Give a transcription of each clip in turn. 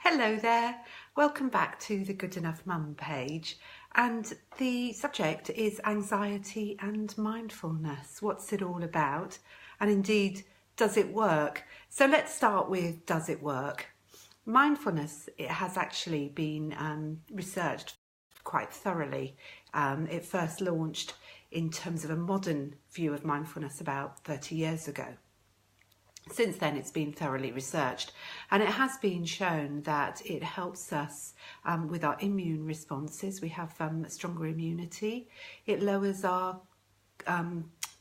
Hello there, welcome back to the Good Enough Mum page, and the subject is anxiety and mindfulness. What's it all about? And indeed, does it work? So let's start with, does it work? Mindfulness, it has actually been researched quite thoroughly. It first launched in terms of a modern view of mindfulness about 30 years ago. Since then, it's been thoroughly researched, and it has been shown that it helps us with our immune responses. We have stronger immunity. It lowers our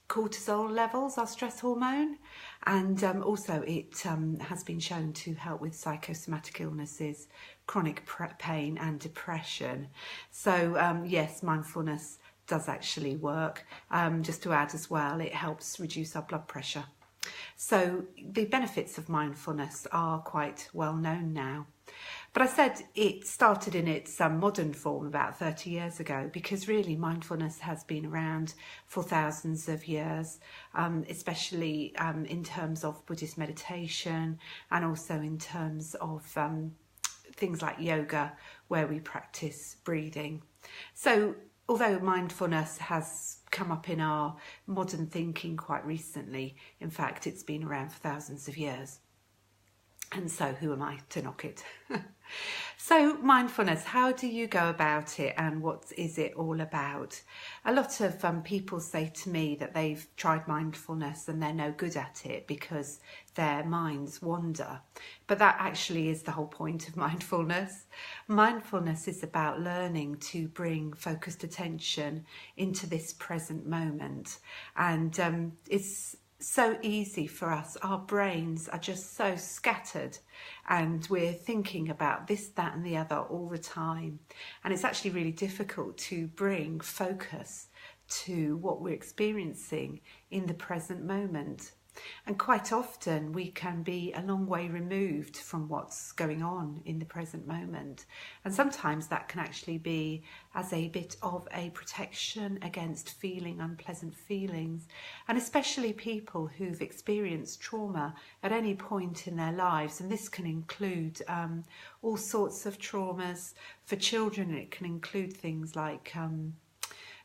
cortisol levels, our stress hormone, and also it has been shown to help with psychosomatic illnesses, chronic pain and depression. So yes, mindfulness does actually work. Just to add as well, it helps reduce our blood pressure. So the benefits of mindfulness are quite well known now. But I said it started in its modern form about 30 years ago, because really mindfulness has been around for thousands of years, especially in terms of Buddhist meditation, and also in terms of things like yoga, where we practice breathing. So although mindfulness has come up in our modern thinking quite recently, in fact, it's been around for thousands of years. And so who am I to knock it? So mindfulness, how do you go about it, and what is it all about? A lot of people say to me that they've tried mindfulness and they're no good at it because their minds wander. But that actually is the whole point of mindfulness. Mindfulness is about learning to bring focused attention into this present moment. And it's so easy for us. Our brains are just so scattered, and we're thinking about this, that and the other all the time, and it's actually really difficult to bring focus to what we're experiencing in the present moment. And quite often we can be a long way removed from what's going on in the present moment. And sometimes that can actually be as a bit of a protection against feeling unpleasant feelings. And especially people who've experienced trauma at any point in their lives. And this can include all sorts of traumas. For children, it can include things like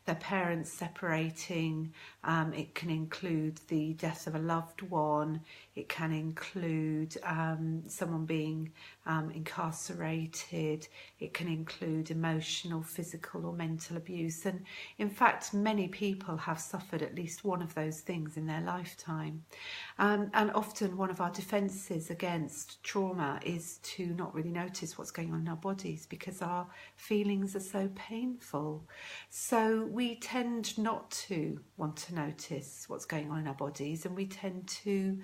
their parents separating, it can include the death of a loved one, it can include someone being incarcerated, it can include emotional, physical or mental abuse. And in fact, many people have suffered at least one of those things in their lifetime. And often one of our defences against trauma is to not really notice what's going on in our bodies, because our feelings are so painful. So we tend not to want to notice what's going on in our bodies, and we tend to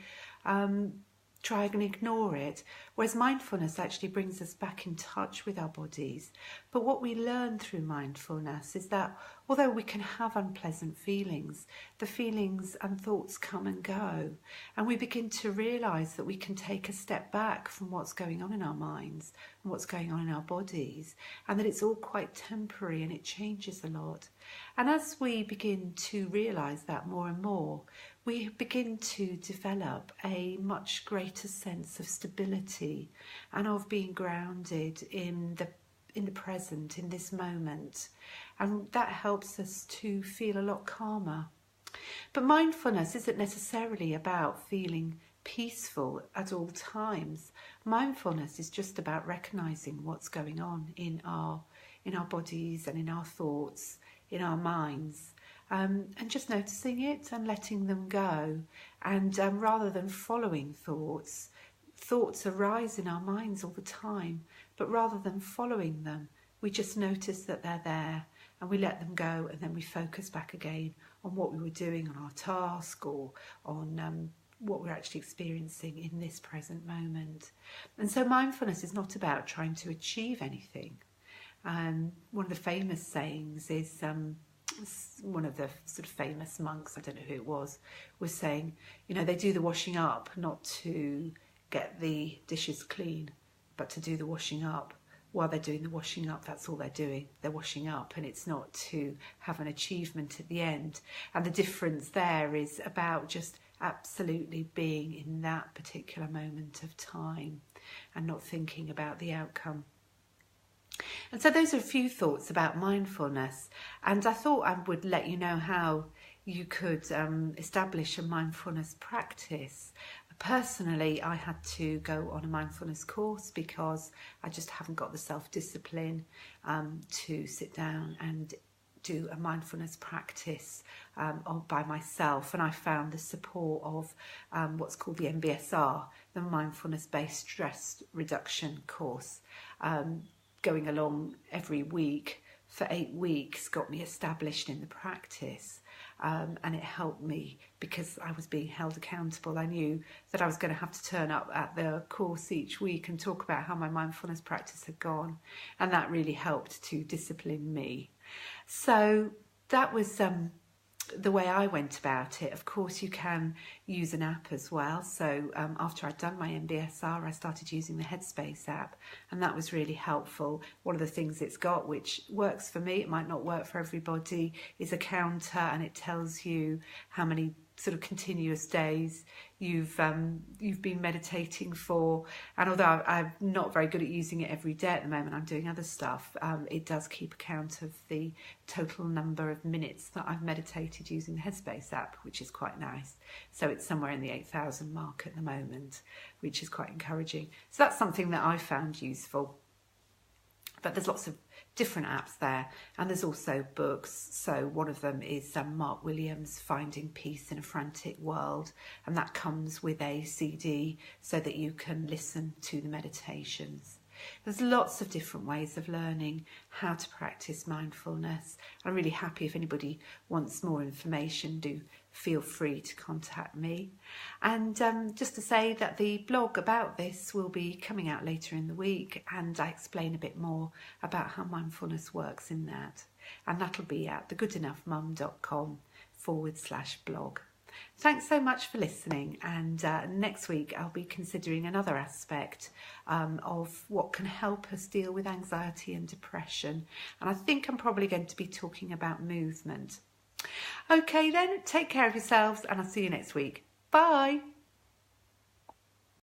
try and ignore it, whereas mindfulness actually brings us back in touch with our bodies. But what we learn through mindfulness is that although we can have unpleasant feelings, the feelings and thoughts come and go, and we begin to realise that we can take a step back from what's going on in our minds and what's going on in our bodies, and that it's all quite temporary and it changes a lot. And as we begin to realise that more and more, we begin to develop a much greater sense of stability and of being grounded in the present, in this moment. And that helps us to feel a lot calmer. But mindfulness isn't necessarily about feeling peaceful at all times. Mindfulness is just about recognising what's going on in our bodies and in our thoughts, in our minds. And just noticing it and letting them go. And rather than following thoughts arise in our minds all the time, but rather than following them, we just notice that they're there and we let them go, and then we focus back again on what we were doing on our task, or on what we're actually experiencing in this present moment. And so mindfulness is not about trying to achieve anything. One of the famous sayings is, one of the sort of famous monks, I don't know who it was saying, they do the washing up not to get the dishes clean, but to do the washing up. While they're doing the washing up, that's all they're doing. They're washing up, and it's not to have an achievement at the end. And the difference there is about just absolutely being in that particular moment of time and not thinking about the outcome. And so those are a few thoughts about mindfulness, and I thought I would let you know how you could establish a mindfulness practice. Personally, I had to go on a mindfulness course because I just haven't got the self-discipline to sit down and do a mindfulness practice by myself, and I found the support of what's called the MBSR, the Mindfulness Based Stress Reduction course. Going along every week for 8 weeks got me established in the practice, and it helped me because I was being held accountable. I knew that I was going to have to turn up at the course each week and talk about how my mindfulness practice had gone, and that really helped to discipline me. So that was the way I went about it. Of course, you can use an app as well. So after I'd done my MBSR, I started using the Headspace app, and that was really helpful. One of the things it's got, which works for me, it might not work for everybody, is a counter, and it tells you how many sort of continuous days you've been meditating for. And although I'm not very good at using it every day at the moment, I'm doing other stuff, it does keep account of the total number of minutes that I've meditated using the Headspace app, which is quite nice. So it's somewhere in the 8,000 mark at the moment, which is quite encouraging. So that's something that I found useful. But there's lots of different apps there, and there's also books. So one of them is Mark Williams' Finding Peace in a Frantic World, and that comes with a CD so that you can listen to the meditations. There's lots of different ways of learning how to practice mindfulness. I'm really happy if anybody wants more information, do feel free to contact me. And just to say that the blog about this will be coming out later in the week, and I explain a bit more about how mindfulness works in that. And that'll be at thegoodenoughmum.com/blog. Thanks so much for listening, and next week I'll be considering another aspect of what can help us deal with anxiety and depression, and I think I'm probably going to be talking about movement. Okay then, take care of yourselves, and I'll see you next week. Bye.